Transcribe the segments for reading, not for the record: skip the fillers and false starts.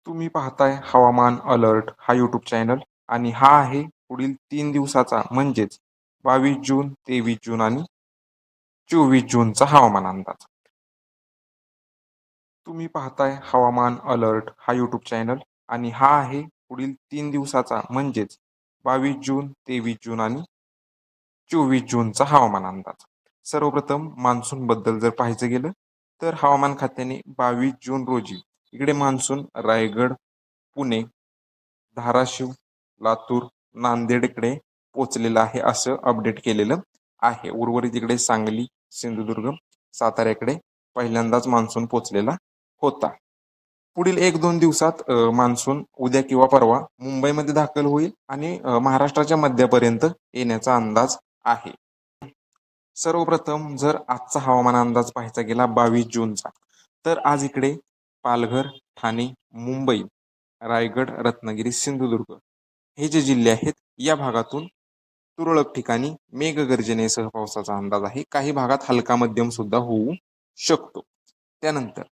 तुम्ही पाहताय हवामान अलर्ट हा यूट्यूब चॅनल आणि हा आहे पुढील 3 दिवसाचा म्हणजेच 22 जून, 23 जून आणि 24 जूनचा हवामान अंदाज. तुम्ही पाहताय हवामान अलर्ट हा यूट्यूब चॅनल आणि हा आहे पुढील 3 दिवसाचा म्हणजेच 22 जून, 23 जून आणि 24 जूनचा हवामान अंदाज. सर्वप्रथम मान्सून बद्दल जर पाहायचं गेलं तर हवामान खात्याने 22 जून रोजी इकडे मान्सून रायगड, पुणे, धाराशिव, लातूर, नांदेडकडे पोचलेलं आहे असं अपडेट केलेलं आहे. उर्वरित इकडे सांगली, सिंधुदुर्ग, साताऱ्याकडे पहिल्यांदाच मान्सून पोचलेला होता. पुढील 1-2 दिवसात मान्सून उद्या किंवा परवा मुंबईमध्ये दाखल होईल आणि महाराष्ट्राच्या मध्यापर्यंत येण्याचा अंदाज आहे. सर्वप्रथम जर आजचा हवामान अंदाज पाहायचा गेला 22 जूनचा, तर आज इकडे पालघर, ठाणे, मुंबई, रायगड, रत्नागिरी, सिंधुदुर्ग हे जे जिल्हे आहेत या भागातून तुरळक ठिकाणी मेघगर्जनेसह पावसाचा अंदाज आहे. काही भागात हलका मध्यम सुद्धा होऊ शकतो. त्यानंतर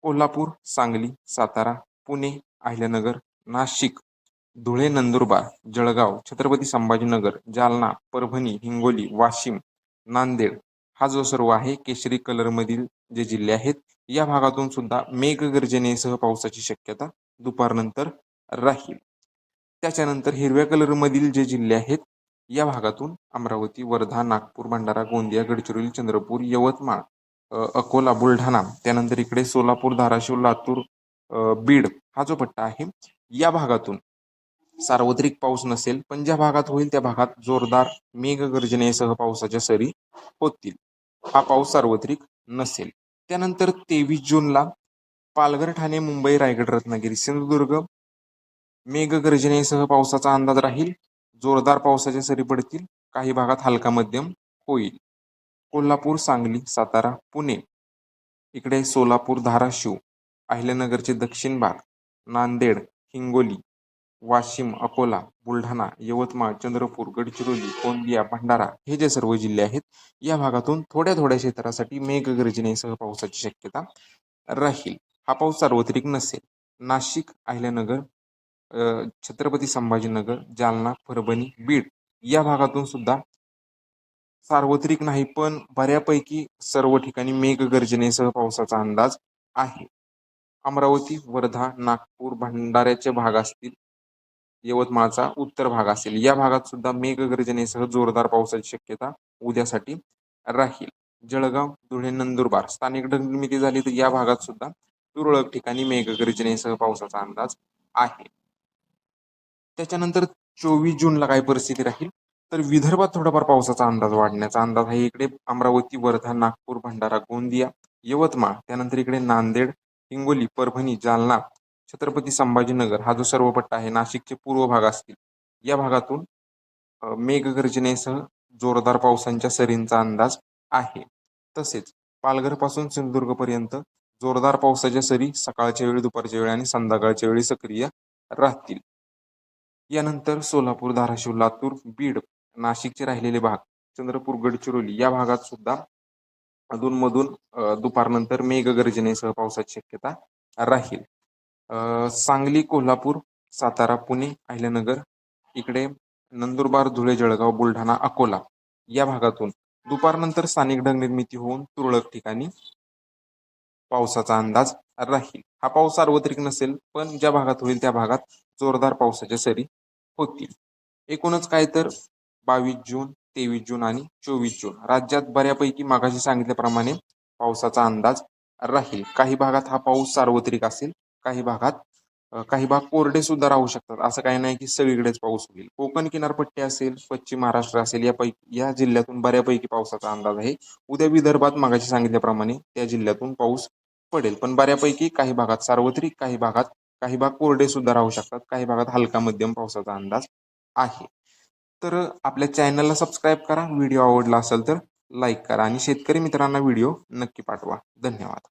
कोल्हापूर, सांगली, सातारा, पुणे, अहिल्यानगर, नाशिक, धुळे, नंदुरबार, जळगाव, छत्रपती संभाजीनगर, जालना, परभणी, हिंगोली, वाशिम, नांदेड हा जो सर्व आहे केशरी कलर मधील जे जिल्हे आहेत या भागातून सुद्धा मेघगर्जनेसह पावसाची शक्यता दुपारनंतर राहील. त्याच्यानंतर हिरव्या कलर मधील जे जिल्हे आहेत या भागातून अमरावती, वर्धा, नागपूर, भंडारा, गोंदिया, गडचिरोली, चंद्रपूर, यवतमाळ, अकोला, बुलढाणा, त्यानंतर इकडे सोलापूर, धाराशिव, लातूर, बीड हा जो पट्टा आहे या भागातून सार्वत्रिक पाऊस नसेल, पण ज्या भागात होईल त्या भागात जोरदार मेघगर्जनेसह पावसाच्या सरी होतील. हा पाऊस सार्वत्रिक नसेल. त्यानंतर 23 जूनला पालघर, ठाणे, मुंबई, रायगड, रत्नागिरी, सिंधुदुर्ग मेघगर्जनेसह पावसाचा अंदाज राहील. जोरदार पावसाच्या सरी पडतील. काही भागात हलका मध्यम होईल. कोल्हापूर, सांगली, सातारा, पुणे, इकडे सोलापूर, धाराशिव, अहिल्यानगरचे दक्षिण भाग, नांदेड, हिंगोली, वाशिम, अकोला, बुलढाणा, यवतमाळ, चंद्रपूर, गडचिरोली, गोंदिया, भंडारा हे जे सर्व जिल्हे आहेत या भागातून थोड्या थोड्या क्षेत्रासाठी मेघगर्जनेसह पावसाची शक्यता राहील. हा पाऊस सार्वत्रिक नसेल. नाशिक, अहिल्यानगर, छत्रपती संभाजीनगर, जालना, परभणी, बीड या भागातून सुद्धा सार्वत्रिक नाही पण बऱ्यापैकी सर्व ठिकाणी मेघगर्जनेसह पावसाचा अंदाज आहे. अमरावती, वर्धा, नागपूर, भंडाऱ्याचे भाग असतील, यवतमाळचा उत्तर भाग असेल या भागात सुद्धा मेघगर्जनेसह जोरदार पावसाची शक्यता उद्यासाठी राहील. जळगाव, धुळे, नंदुरबार स्थानिक ढगनिर्मिती झाली तर या भागात सुद्धा तुरळक ठिकाणी मेघगर्जनेसह पावसाचा अंदाज आहे. त्याच्यानंतर 24 जूनला काय परिस्थिती राहील तर विदर्भात थोडाफार पावसाचा अंदाज वाढण्याचा अंदाज आहे. इकडे अमरावती, वर्धा, नागपूर, भंडारा, गोंदिया, यवतमाळ, त्यानंतर इकडे नांदेड, हिंगोली, परभणी, जालना, छत्रपती संभाजीनगर हा जो सर्व पट्टा आहे, नाशिकचे पूर्व भाग असतील या भागातून मेघगर्जनेसह जोरदार पावसांच्या सरींचा अंदाज आहे. तसेच पालघर पासून सिंधुदुर्ग पर्यंत जोरदार पावसाच्या सरी सकाळच्या वेळी, दुपारच्या वेळी आणि संध्याकाळच्या वेळी सक्रिय राहतील. यानंतर सोलापूर, धाराशिव, लातूर, बीड, नाशिकचे राहिलेले भाग, चंद्रपूर, गडचिरोली या भागात सुद्धा अधूनमधून दुपारनंतर मेघगर्जनेसह पावसाची शक्यता राहील. सांगली, कोल्हापूर, सातारा, पुणे, अहिल्यानगर, इकडे नंदुरबार, धुळे, जळगाव, बुलढाणा, अकोला या भागातून दुपारनंतर स्थानिक ढग निर्मिती होऊन तुरळक ठिकाणी पावसाचा अंदाज राहील. हा पाऊस सार्वत्रिक नसेल पण ज्या भागात होईल त्या भागात जोरदार पावसाच्या सरी होतील. एकूणच काय तर 22 जून, 23 जून आणि 24 जून राज्यात बऱ्यापैकी मागाशी सांगितल्याप्रमाणे पावसाचा अंदाज राहील. काही भागात हा पाऊस सार्वत्रिक असेल, काही भाग कोरडे सुद्धा राहू शकतात. असं काही नाही की सगळीकडेच पाऊस होईल. कोकण किनारपट्टी असेल, पश्चिम महाराष्ट्र असेल या जिल्ह्यातून बऱ्यापैकी पावसाचा अंदाज आहे. उद्या विदर्भात मागाशी सांगितल्याप्रमाणे त्या जिल्ह्यातून पाऊस पडेल, पण बऱ्यापैकी काही भागात सार्वत्रिक, काही भाग कोरडे सुद्धा राहू शकतात. काही भागात हलका मध्यम पावसाचा अंदाज आहे. तर आपल्या चॅनलला सबस्क्राईब करा. व्हिडिओ आवडला असेल तर लाईक करा आणि शेतकरी मित्रांना व्हिडिओ नक्की पाठवा. धन्यवाद.